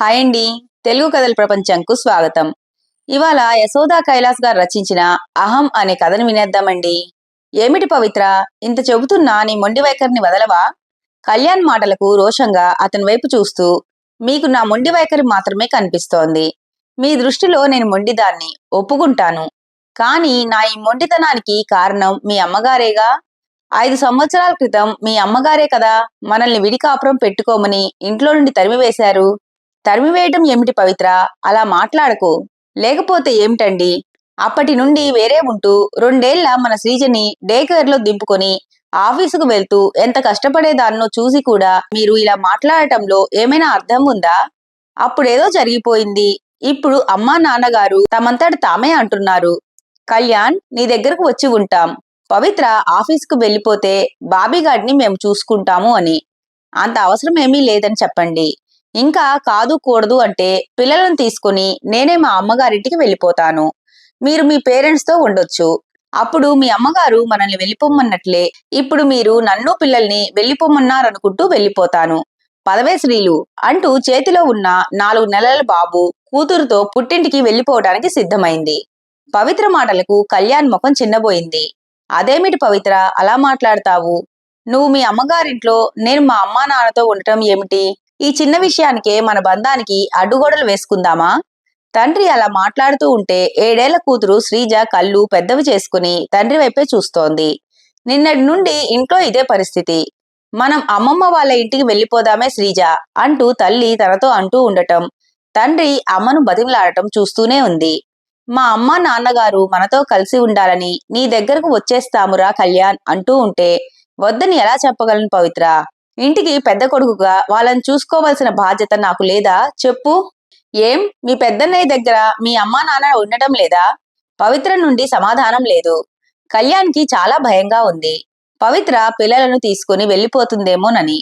Hi అండి. తెలుగు కథల ప్రపంచంకు స్వాగతం. ఇవాళ యశోదా కైలాస్ గారు రచించిన అహం అనే కథను వినేద్దామండి. ఏమిటి పవిత్ర, ఇంత చెబుతున్నా నీ మొండి వైఖరిని వదలవా? కళ్యాణ్ మాటలకు రోషంగా అతని వైపు చూస్తూ, మీకు నా మొండి వైఖరి మాత్రమే కనిపిస్తోంది. మీ దృష్టిలో నేను మొండిదాన్ని, ఒప్పుకుంటాను. కానీ నా ఈ మొండితనానికి కారణం మీ అమ్మగారేగా. 5 సంవత్సరాల క్రితం మీ అమ్మగారే కదా మనల్ని విడికాపురం పెట్టుకోమని ఇంట్లో నుండి తరిమివేశారు. తరిమివేయటం ఏమిటి పవిత్ర, అలా మాట్లాడకు. లేకపోతే ఏమిటండి? అప్పటి నుండి వేరే ఉంటూ 2 ఏళ్ల మన శ్రీజని డే కేర్లో దింపుకొని ఆఫీసుకు వెళ్తూ ఎంత కష్టపడేదాన్నో చూసి కూడా మీరు ఇలా మాట్లాడటంలో ఏమైనా అర్థం ఉందా? అప్పుడేదో జరిగిపోయింది. ఇప్పుడు అమ్మా నాన్నగారు తమంతట తామే అంటున్నారు, కళ్యాణ్ నీ దగ్గరకు వచ్చి ఉంటాం, పవిత్ర ఆఫీసుకు వెళ్ళిపోతే బాబీగాడిని మేము చూసుకుంటాము అని. అంత అవసరం ఏమీ లేదని చెప్పండి. ఇంకా కాదు కూడదు అంటే పిల్లలను తీసుకుని నేనే మా అమ్మగారింటికి వెళ్ళిపోతాను. మీరు మీ పేరెంట్స్ తో ఉండొచ్చు. అప్పుడు మీ అమ్మగారు మనల్ని వెళ్ళిపోమన్నట్లే ఇప్పుడు మీరు నన్ను పిల్లల్ని వెళ్ళిపోమన్నారనుకుంటూ వెళ్ళిపోతాను. పదవే శ్రీలు అంటూ చేతిలో ఉన్న 4 నెలల బాబు కూతురుతో పుట్టింటికి వెళ్ళిపోవడానికి సిద్ధమైంది. పవిత్ర మాటలకు కళ్యాణ్ ముఖం చిన్నబోయింది. అదేమిటి పవిత్ర, అలా మాట్లాడతావు? నువ్వు మీ అమ్మగారింట్లో, నేను మా అమ్మా నాన్నతో ఉండటం ఏమిటి? ఈ చిన్న విషయానికే మన బంధానికి అడ్డుగోడలు వేసుకుందామా? తండ్రి అలా మాట్లాడుతూ ఉంటే 7 ఏళ్ల కూతురు శ్రీజ కళ్ళు పెద్దవి చేసుకుని తండ్రి వైపే చూస్తోంది. నిన్నటి నుండి ఇంట్లో ఇదే పరిస్థితి. మనం అమ్మమ్మ వాళ్ళ ఇంటికి వెళ్ళిపోదామే శ్రీజ అంటూ తల్లి తనతో అంటూ ఉండటం, తండ్రి అమ్మను బతిమలాడటం చూస్తూనే ఉంది. మా అమ్మ నాన్నగారు మనతో కలిసి ఉండాలని నీ దగ్గరకు వచ్చేస్తామురా కళ్యాణ్ అంటూ ఉంటే వద్దని ఎలా చెప్పగలను పవిత్ర? ఇంటికి పెద్ద కొడుకుగా వాళ్ళని చూసుకోవాల్సిన బాధ్యత నాకు లేదా చెప్పు? ఏం మీ పెద్దన్నయ్య దగ్గర మీ అమ్మా నాన్న ఉండటం లేదా? పవిత్ర నుండి సమాధానం లేదు. కళ్యాణ్కి చాలా భయంగా ఉంది. పవిత్ర పిల్లలను తీసుకుని వెళ్ళిపోతుందేమోనని.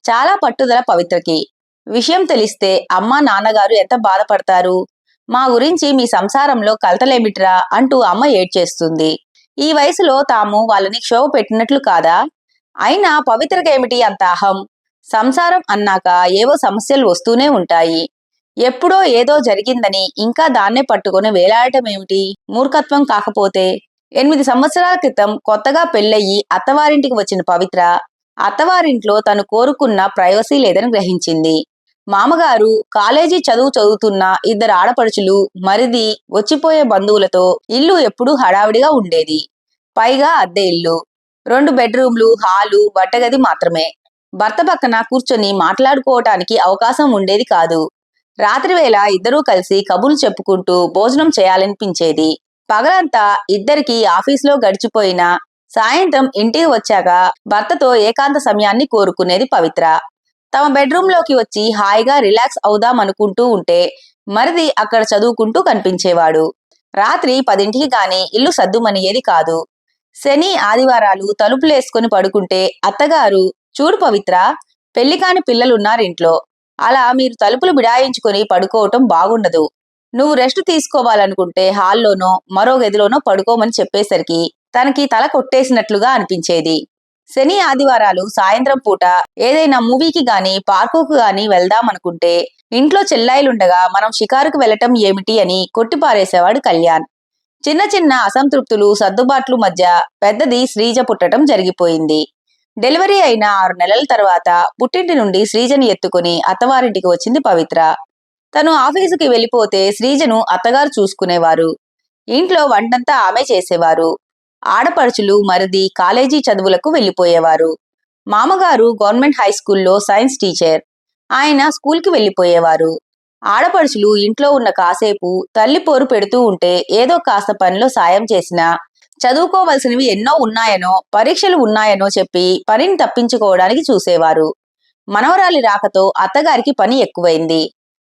చాలా పట్టుదల పవిత్రకి. విషయం తెలిస్తే అమ్మా నాన్నగారు ఎంత బాధపడతారు? మా గురించి మీ సంసారంలో కలతలేమిట్రా అంటూ అమ్మ ఏడ్చేస్తుంది. ఈ వయసులో తాము వాళ్ళని క్షోభ పెట్టినట్లు కాదా? అయినా పవిత్రకేమిటి అంత అహం? సంసారం అన్నాక ఏవో సమస్యలు వస్తూనే ఉంటాయి. ఎప్పుడో ఏదో జరిగిందని ఇంకా దాన్నే పట్టుకొని వేలాడటం ఏమిటి? మూర్ఖత్వం కాకపోతే? 8 సంవత్సరాల క్రితం కొత్తగా పెళ్ళయి అత్తవారింటికి వచ్చిన పవిత్ర అత్తవారింట్లో తను కోరుకున్న ప్రైవసీ లేదని గ్రహించింది. మామగారు, కాలేజీ చదువు చదువుతున్న 2 ఆడపడుచులు, మరిది, వచ్చిపోయే బంధువులతో ఇల్లు ఎప్పుడూ హడావిడిగా ఉండేది. పైగా అద్దె ఇల్లు. 2 బెడ్రూమ్లు, హాలు, వంటగది మాత్రమే. భర్త పక్కన కూర్చొని మాట్లాడుకోవటానికి అవకాశం ఉండేది కాదు. రాత్రివేళ ఇద్దరూ కలిసి కబుర్లు చెప్పుకుంటూ భోజనం చేయాలనిపించేది. పగలంతా ఇద్దరికీ ఆఫీసులో గడిచిపోయినా సాయంత్రం ఇంటికి వచ్చాక భర్తతో ఏకాంత సమయాన్ని కోరుకునేది పవిత్ర. తమ బెడ్రూంలోకి వచ్చి హాయిగా రిలాక్స్ అవుదామనుకుంటూ ఉంటే మరిది అక్కడ చదువుకుంటూ కనిపించేవాడు. రాత్రి 10ంటికి గాని ఇల్లు సద్దుమనియేది కాదు. శని ఆదివారాలు తలుపులేసుకుని పడుకుంటే అత్తగారు, చూడు పవిత్ర, పెళ్లికాని పిల్లలున్నారింట్లో, అలా మీరు తలుపులు బిడాయించుకొని పడుకోవటం బాగుండదు. నువ్వు రెస్ట్ తీసుకోవాలనుకుంటే హాల్లోనో మరో గదిలోనో పడుకోమని చెప్పేసరికి తనకి తల కొట్టేసినట్లుగా అనిపించేది. శని ఆదివారాలు సాయంత్రం పూట ఏదైనా మూవీకి గాని పార్కుకు గాని వెళ్దామనుకుంటే ఇంట్లో చెల్లాయిలుండగా మనం షికారుకు వెళ్లటం ఏమిటి అని కొట్టిపారేసేవాడు కళ్యాణ్. చిన్న చిన్న అసంతృప్తులు సర్దుబాట్లు మధ్య పెద్దది శ్రీజ పుట్టడం జరిగిపోయింది. డెలివరీ అయిన 6 నెలల తర్వాత పుట్టింటి నుండి శ్రీజని ఎత్తుకుని అత్తవారింటికి వచ్చింది పవిత్ర. తను ఆఫీసుకి వెళ్ళిపోతే శ్రీజను అత్తగారు చూసుకునేవారు. ఇంట్లో వంటంతా ఆమె చేసేవారు. ఆడపడుచులు, మరిది కాలేజీ చదువులకు వెళ్ళిపోయేవారు. మామగారు గవర్నమెంట్ హై స్కూల్లో సైన్స్ టీచర్. ఆయన స్కూల్కి వెళ్ళిపోయేవారు. ఆడపడుచులు ఇంట్లో ఉన్న కాసేపు తల్లి పోరు పెడుతూ ఉంటే ఏదో కాస్త పనిలో సాయం చేసినా, చదువుకోవలసినవి ఎన్నో ఉన్నాయనో పరీక్షలు ఉన్నాయనో చెప్పి పనిని తప్పించుకోవడానికి చూసేవారు. మనవరాలి రాకతో అత్తగారికి పని ఎక్కువైంది.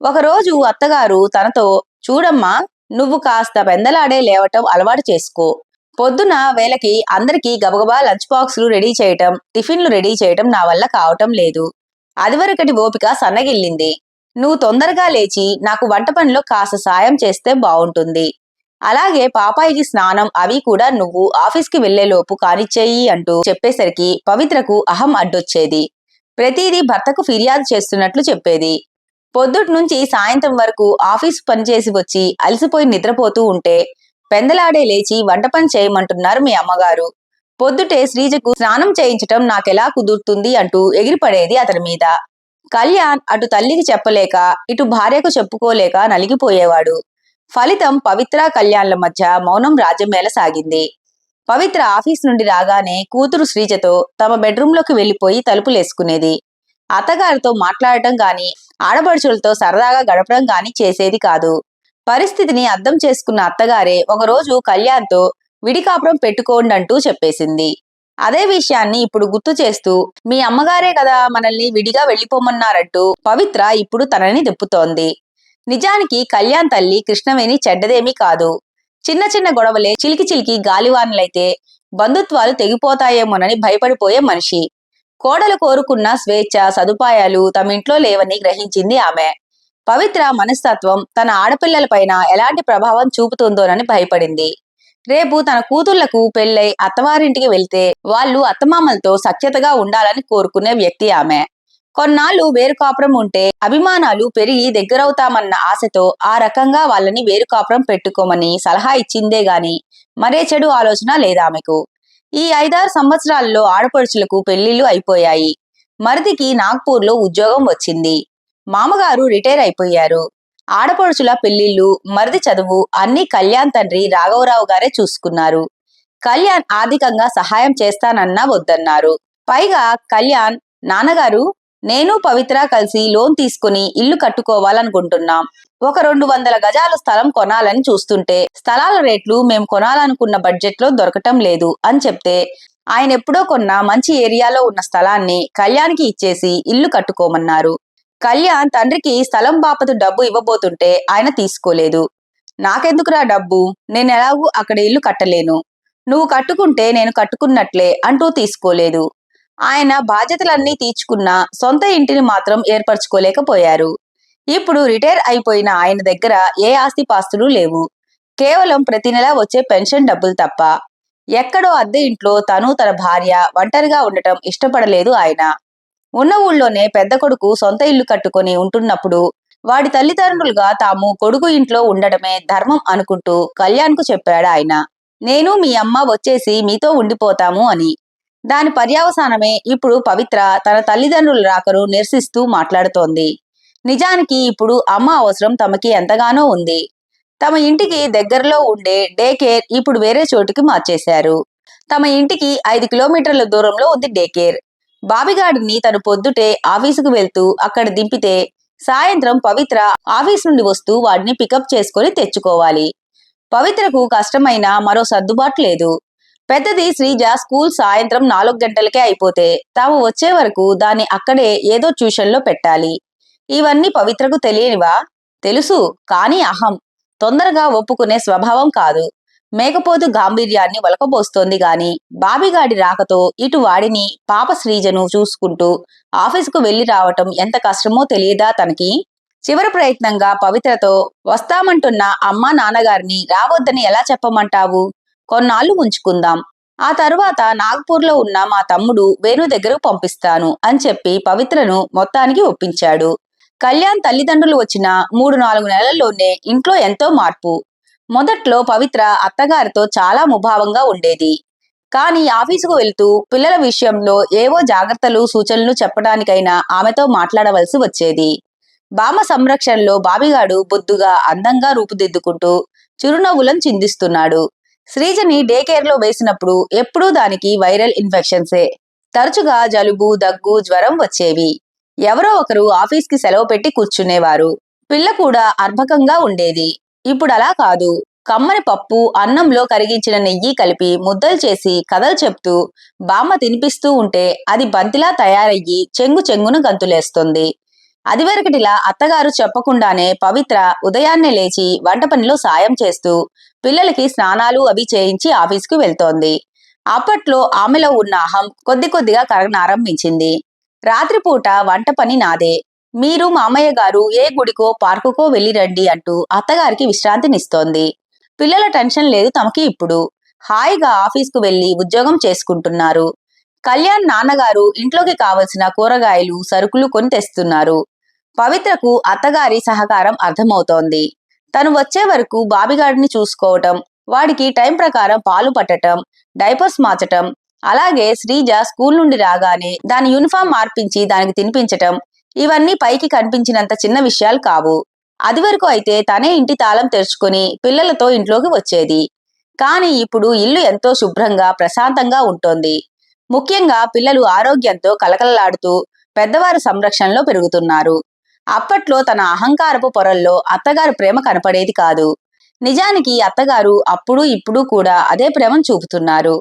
ఒకరోజు అత్తగారు తనతో, చూడమ్మా, నువ్వు కాస్త పెందలాడే లేవటం అలవాటు చేసుకో. పొద్దున వేళకి అందరికీ గబగబా లంచ్ బాక్సులు రెడీ చేయటం, టిఫిన్లు రెడీ చేయటం నా వల్ల కావటం లేదు. అదివరకటి ఓపిక సన్నగిల్లింది. నువ్వు తొందరగా లేచి నాకు వంట పనిలో కాస్త సాయం చేస్తే బావుంటుంది. అలాగే పాపాయికి స్నానం అవి కూడా నువ్వు ఆఫీస్కి వెళ్లేలోపు కానిచ్చేయి అంటూ చెప్పేసరికి పవిత్రకు అహం అడ్డొచ్చేది. ప్రతిదీ భర్తకు ఫిర్యాదు చేస్తున్నట్లు చెప్పేది. పొద్దుటి నుంచి సాయంత్రం వరకు ఆఫీస్ పనిచేసి వచ్చి అలసిపోయి నిద్రపోతూ ఉంటే పెందలాడే లేచి వంట పని చేయమంటున్నారు మీ అమ్మగారు. పొద్దుటే శ్రీజకు స్నానం చేయించటం నాకెలా కుదురుతుంది అంటూ ఎగిరిపడేది అతని మీద. కళ్యాణ్ అటు తల్లికి చెప్పలేక ఇటు భార్యకు చెప్పుకోలేక నలిగిపోయేవాడు. ఫలితం పవిత్ర కళ్యాణ్ల మధ్య మౌనం రాజ్యమేల సాగింది. పవిత్ర ఆఫీస్ నుండి రాగానే కూతురు శ్రీజతో తమ బెడ్రూంలోకి వెళ్లిపోయి తలుపులేసుకునేది. అత్తగారితో మాట్లాడటం గాని ఆడపడుచులతో సరదాగా గడపడం గాని చేసేది కాదు. పరిస్థితిని అర్థం చేసుకున్న అత్తగారే ఒకరోజు కళ్యాణ్తో విడికాపురం పెట్టుకోండి అంటూ చెప్పేసింది. అదే విషయాన్ని ఇప్పుడు గుర్తు చేస్తూ మీ అమ్మగారే కదా మనల్ని విడిగా వెళ్లిపోమన్నారంటూ పవిత్ర ఇప్పుడు తనని తిప్పుతోంది. నిజానికి కళ్యాణ్ తల్లి కృష్ణవేణి చెడ్డదేమీ కాదు. చిన్న చిన్న గొడవలే చిలికి చిలికి గాలివానలైతే బంధుత్వాలు తెగిపోతాయేమోనని భయపడిపోయే మనిషి. కోడలు కోరుకున్న స్వేచ్ఛ సదుపాయాలు తమ ఇంట్లో లేవని గ్రహించింది ఆమె. పవిత్ర మనస్తత్వం తన ఆడపిల్లలపైన ఎలాంటి ప్రభావం చూపుతుందోనని భయపడింది. రేపు తన కూతుళ్లకు పెళ్ళై అత్తవారింటికి వెళ్తే వాళ్ళు అత్తమామలతో సఖ్యతగా ఉండాలని కోరుకునే వ్యక్తి ఆమె. కొన్నాళ్లు వేరు కాపురం ఉంటే అభిమానాలు పెరిగి దగ్గరవుతామన్న ఆశతో ఆ రకంగా వాళ్ళని వేరు కాపురం పెట్టుకోమని సలహా ఇచ్చిందే గాని మరే చెడు ఆలోచన లేదామెకు. ఈ 5-6 సంవత్సరాల్లో ఆడపడుచులకు పెళ్లిళ్లు అయిపోయాయి. మరిదికి నాగ్పూర్లో ఉద్యోగం వచ్చింది. మామగారు రిటైర్ అయిపోయారు. ఆడపడుచుల పెళ్లిళ్లు, మరిది చదువు అన్ని కళ్యాణ్ తండ్రి రాఘవరావు గారే చూసుకున్నారు. కళ్యాణ్ ఆర్థికంగా సహాయం చేస్తానన్నా వద్దన్నారు. పైగా కళ్యాణ్ నాన్నగారు, నేను పవిత్ర కలిసి లోన్ తీసుకుని ఇల్లు కట్టుకోవాలనుకుంటున్నాం. ఒక 200 గజాల స్థలం కొనాలని చూస్తుంటే స్థలాల రేట్లు మేము కొనాలనుకున్న బడ్జెట్ లో దొరకటం లేదు అని చెప్తే ఆయన ఎప్పుడో కొన్న మంచి ఏరియాలో ఉన్న స్థలాన్ని కళ్యాణ్కి ఇచ్చేసి ఇల్లు కట్టుకోమన్నారు. కళ్యాణ్ తండ్రికి స్థలం బాపతు డబ్బు ఇవ్వబోతుంటే ఆయన తీసుకోలేదు. నాకెందుకురా డబ్బు, నేను ఎలాగూ అక్కడ ఇల్లు కట్టలేను, నువ్వు కట్టుకుంటే నేను కట్టుకున్నట్లే అంటూ తీసుకోలేదు. ఆయన బాధ్యతలన్నీ తీర్చుకున్న సొంత ఇంటిని మాత్రం ఏర్పరచుకోలేకపోయారు. ఇప్పుడు రిటైర్ అయిపోయిన ఆయన దగ్గర ఏ ఆస్తిపాస్తులు లేవు. కేవలం ప్రతి నెలా వచ్చే పెన్షన్ డబ్బులు తప్ప. ఎక్కడో అద్దె ఇంట్లో తను తన భార్య ఒంటరిగా ఉండటం ఇష్టపడలేదు ఆయన. ఉన్న ఊళ్ళోనే పెద్ద కొడుకు సొంత ఇల్లు కట్టుకొని ఉంటున్నప్పుడు వాడి తల్లిదండ్రులుగా తాము కొడుకు ఇంట్లో ఉండటమే ధర్మం అనుకుంటూ కళ్యాణ్కు చెప్పాడు ఆయన. నేను మీ అమ్మ వచ్చేసి మీతో ఉండిపోతాము అని. దాని పర్యవసానమే ఇప్పుడు పవిత్ర తన తల్లిదండ్రుల రాకను నిరసిస్తూ మాట్లాడుతోంది. నిజానికి ఇప్పుడు అమ్మ అవసరం తమకి ఎంతగానో ఉంది. తమ ఇంటికి దగ్గరలో ఉండే డే కేర్ ఇప్పుడు వేరే చోటుకి మార్చేశారు. తమ ఇంటికి 5 కిలోమీటర్ల దూరంలో ఉంది డే కేర్. బాబిగాడిని తను పొద్దుటే ఆఫీసుకు వెళ్తూ అక్కడ దింపితే సాయంత్రం పవిత్ర ఆఫీస్ నుండి వస్తూ వాడిని పికప్ చేసుకుని తెచ్చుకోవాలి. పవిత్రకు కష్టమైన మరో సర్దుబాటు లేదు. పెద్దది శ్రీజ స్కూల్ సాయంత్రం 4 గంటలకే అయిపోతే తాము వచ్చే వరకు దాన్ని అక్కడే ఏదో ట్యూషన్లో పెట్టాలి. ఇవన్నీ పవిత్రకు తెలియనివా? తెలుసు, కానీ అహం తొందరగా ఒప్పుకునే స్వభావం కాదు. మేకపోతు గాంభీర్యాన్ని ఒలకబోస్తోంది గాని బాబిగాడి రాకతో ఇటు వాడిని పాప శ్రీజను చూసుకుంటూ ఆఫీసుకు వెళ్లి రావటం ఎంత కష్టమో తెలియదా తనకి? చివరి ప్రయత్నంగా పవిత్రతో వస్తామంటున్న అమ్మా నాన్నగారిని రావద్దని ఎలా చెప్పమంటావు? కొన్నాళ్లు ఉంచుకుందాం, ఆ తరువాత నాగ్పూర్లో ఉన్న మా తమ్ముడు వేణు దగ్గరకు పంపిస్తాను అని చెప్పి పవిత్రను మొత్తానికి ఒప్పించాడు. కళ్యాణ్ తల్లిదండ్రులు వచ్చిన 3-4 నెలల్లోనే ఇంట్లో ఎంతో మార్పు. మొదట్లో పవిత్ర అత్తగారితో చాలా ముభావంగా ఉండేది. కానీ ఆఫీసుకు వెళ్తూ పిల్లల విషయంలో ఏవో జాగ్రత్తలు సూచనలు చెప్పడానికైనా ఆమెతో మాట్లాడవలసి వచ్చేది. బామ్మ సంరక్షణలో బాబిగాడు బొద్దుగా అందంగా రూపుదిద్దుకుంటూ చిరునవ్వులను చిందిస్తున్నాడు. శ్రీజని డే కేర్ లో వేసినప్పుడు ఎప్పుడూ దానికి వైరల్ ఇన్ఫెక్షన్సే. తరచుగా జలుబు, దగ్గు, జ్వరం వచ్చేవి. ఎవరో ఒకరు ఆఫీస్కి సెలవు పెట్టి కూర్చునేవారు. పిల్ల కూడా అర్భకంగా ఉండేది. ఇప్పుడు అలా కాదు. కమ్మని పప్పు అన్నంలో కరిగించిన నెయ్యి కలిపి ముద్దలు చేసి కథలు చెప్తూ బామ్మ తినిపిస్తూ ఉంటే అది బంతిలా తయారయ్యి చెంగు చెంగును గంతులేస్తుంది. అదివరకటిలా అత్తగారు చెప్పకుండానే పవిత్ర ఉదయాన్నే లేచి వంట పనిలో సాయం చేస్తూ పిల్లలకి స్నానాలు అవి చేయించి ఆఫీసుకు వెళ్తోంది. అప్పట్లో ఆమెలో ఉన్న అహం కొద్ది కొద్దిగా కరగనారంభించింది. రాత్రిపూట వంట పని నాదే, మీరు మామయ్య గారు ఏ గుడికో పార్కుకో వెళ్ళి రండి అంటూ అత్తగారికి విశ్రాంతినిస్తోంది. పిల్లల టెన్షన్ లేదు తమకి. ఇప్పుడు హాయిగా ఆఫీస్కు వెళ్లి ఉద్యోగం చేసుకుంటున్నారు. కళ్యాణ్ నాన్నగారు ఇంట్లోకి కావలసిన కూరగాయలు సరుకులు కొని తెస్తున్నారు. పవిత్రకు అత్తగారి సహకారం అర్థమవుతోంది. తను వచ్చే వరకు బాబిగాడిని చూసుకోవటం, వాడికి టైం ప్రకారం పాలు పట్టటం, డైపర్స్ మార్చటం, అలాగే శ్రీజ స్కూల్ నుండి రాగానే దాని యూనిఫామ్ మార్పించి దానికి తినిపించటం, ఇవన్నీ పైకి కనిపించినంత చిన్న విషయాలు కావు. అది వరకు అయితే తనే ఇంటి తాళం తెరుచుకొని పిల్లలతో ఇంట్లోకి వచ్చేది. కానీ ఇప్పుడు ఇల్లు ఎంతో శుభ్రంగా ప్రశాంతంగా ఉంటోంది. ముఖ్యంగా పిల్లలు ఆరోగ్యంతో కలకలలాడుతూ పెద్దవారి సంరక్షణలో పెరుగుతున్నారు. అప్పట్లో తన అహంకారపు పొరల్లో అత్తగారు ప్రేమ కనపడేది కాదు. నిజానికి అత్తగారు అప్పుడు ఇప్పుడు కూడా అదే ప్రేమను చూపుతున్నారు.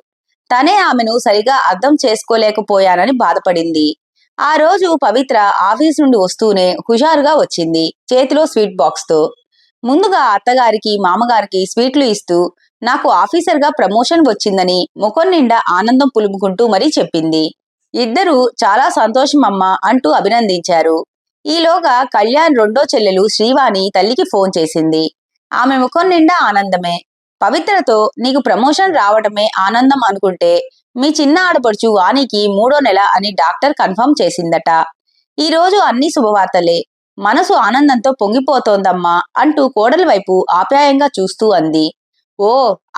తనే ఆమెను సరిగా అర్థం చేసుకోలేకపోయానని బాధపడింది. ఆ రోజు పవిత్ర ఆఫీస్ నుండి వస్తూనే హుషారుగా వచ్చింది, చేతిలో స్వీట్ బాక్స్ తో. ముందుగా అత్తగారికి మామగారికి స్వీట్లు ఇస్తూ నాకు ఆఫీసర్గా ప్రమోషన్ వచ్చిందని ముఖం నిండా ఆనందం పులుముకుంటూ మరీ చెప్పింది. ఇద్దరూ చాలా సంతోషమమ్మా అంటూ అభినందించారు. ఈలోగా కళ్యాణ్ రెండో చెల్లెలు శ్రీవాణి తల్లికి ఫోన్ చేసింది. ఆమె ముఖం నిండా ఆనందమే. పవిత్రతో నీకు ప్రమోషన్ రావటమే ఆనందం అనుకుంటే మీ చిన్న ఆడపడుచు వాణికి 3వ నెల అని డాక్టర్ కన్ఫర్మ్ చేసిందట. ఈ రోజు అన్ని శుభవార్తలే. మనసు ఆనందంతో పొంగిపోతోందమ్మా అంటూ కోడలి వైపు ఆప్యాయంగా చూస్తూ అంది. ఓ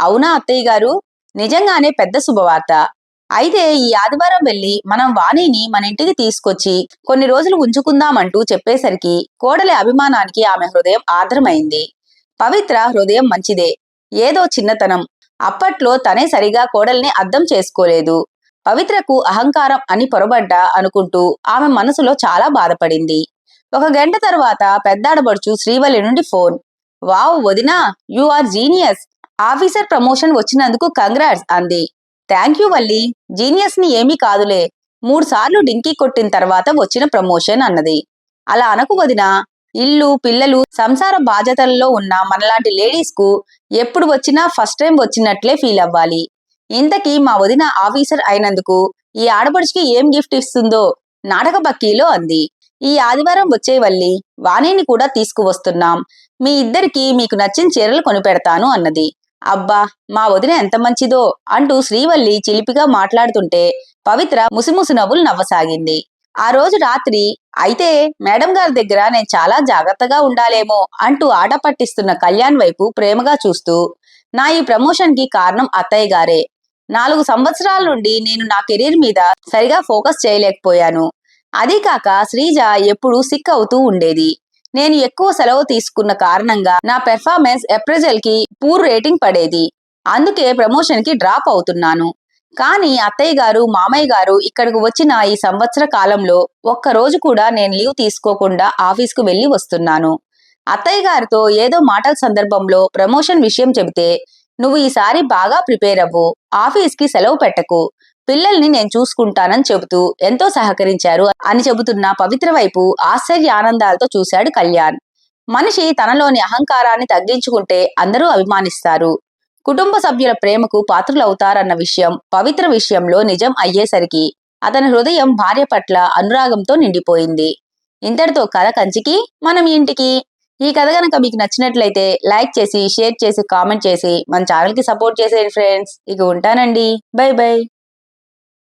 అవునా అత్తయ్య గారు, నిజంగానే పెద్ద శుభవార్త. అయితే ఈ ఆదివారం వెళ్లి మనం వాణిని మన ఇంటికి తీసుకొచ్చి కొన్ని రోజులు ఉంచుకుందామంటూ చెప్పేసరికి కోడలి అభిమానానికి ఆమె హృదయం ఆర్ద్రమైంది. పవిత్ర హృదయం మంచిదే, ఏదో చిన్నతనం. అప్పట్లో తనే సరిగా కోడల్ని అర్థం చేసుకోలేదు. పవిత్రకు అహంకారం అని పొరబడ్డా అనుకుంటూ ఆమె మనసులో చాలా బాధపడింది. 1 గంట తర్వాత పెద్దాడబడుచు శ్రీవల్లి నుండి ఫోన్. వావ్ వదినా, you are genius. Officer promotion వచ్చినందుకు కంగ్రాట్స్ అంది. థ్యాంక్ యూ వల్లి, జీనియస్ ని ఏమీ కాదులే, 3 సార్లు డింకీ కొట్టిన తర్వాత వచ్చిన ప్రమోషన్ అన్నది. అలా అనకు వదినా, ఇల్లు పిల్లలు సంసార బాధ్యతల్లో ఉన్న మనలాంటి లేడీస్ కు ఎప్పుడు వచ్చినా ఫస్ట్ టైం వచ్చినట్లే ఫీల్ అవ్వాలి. ఇంతకీ మా వదిన ఆఫీసర్ అయినందుకు ఈ ఆడపడుచుకి ఏం గిఫ్ట్ ఇస్తుందో నాటక బక్కీలో అంది. ఈ ఆదివారం వచ్చే వల్లి, వాణిని కూడా తీసుకువస్తున్నాం. మీ ఇద్దరికి మీకు నచ్చిన చీరలు కొనిపెడతాను అన్నది. అబ్బా మా వదిన ఎంత మంచిదో అంటూ శ్రీవల్లి చిలిపిగా మాట్లాడుతుంటే పవిత్ర ముసిముసి నవ్వులు నవ్వసాగింది. ఆ రోజు రాత్రి అయితే మేడం గారి దగ్గర నేను చాలా జాగ్రత్తగా ఉండాలేమో అంటూ ఆట పట్టిస్తున్న కళ్యాణ్ వైపు ప్రేమగా చూస్తూ, నా ఈ ప్రమోషన్ కి కారణం అత్తయ్య గారే. 4 సంవత్సరాల నుండి నేను నా కెరీర్ మీద సరిగా ఫోకస్ చేయలేకపోయాను. అదీ కాక శ్రీజ ఎప్పుడూ సిక్ అవుతూ ఉండేది. నేను ఎక్కువ సెలవు తీసుకున్న కారణంగా నా పెర్ఫార్మెన్స్ అప్రైజల్ కి పూర్ రేటింగ్ పడేది. అందుకే ప్రమోషన్ కి డ్రాప్ అవుతున్నాను. కానీ అత్తయ్య గారు మామయ్య గారు ఇక్కడికి వచ్చిన ఈ సంవత్సర కాలంలో ఒక్క రోజు కూడా నేను లీవ్ తీసుకోకుండా ఆఫీస్కు వెళ్లి వస్తున్నాను. అత్తయ్య గారితో ఏదో మాటల సందర్భంలో ప్రమోషన్ విషయం చెబితే, నువ్వు ఈసారి బాగా ప్రిపేర్ అవ్వు, ఆఫీస్కి సెలవు పెట్టకు, పిల్లల్ని నేను చూసుకుంటానని చెబుతూ ఎంతో సహకరించారు అని చెబుతున్న పవిత్ర వైపు ఆశ్చర్య ఆనందాలతో చూశాడు కళ్యాణ్. మనిషి తనలోని అహంకారాన్ని తగ్గించుకుంటే అందరూ అభిమానిస్తారు, కుటుంబ సభ్యుల ప్రేమకు పాత్రులవుతారన్న విషయం పవిత్ర విషయంలో నిజం అయ్యేసరికి అతని హృదయం భార్య పట్ల అనురాగంతో నిండిపోయింది. ఇంతటితో కథ కంచికి మనం ఇంటికి. ఈ కథ గనక మీకు నచ్చినట్లయితే లైక్ చేసి, షేర్ చేసి, కామెంట్ చేసి మన ఛానల్ కి సపోర్ట్ చేసేయండి ఫ్రెండ్స్. ఇక ఉంటానండి, బై బై.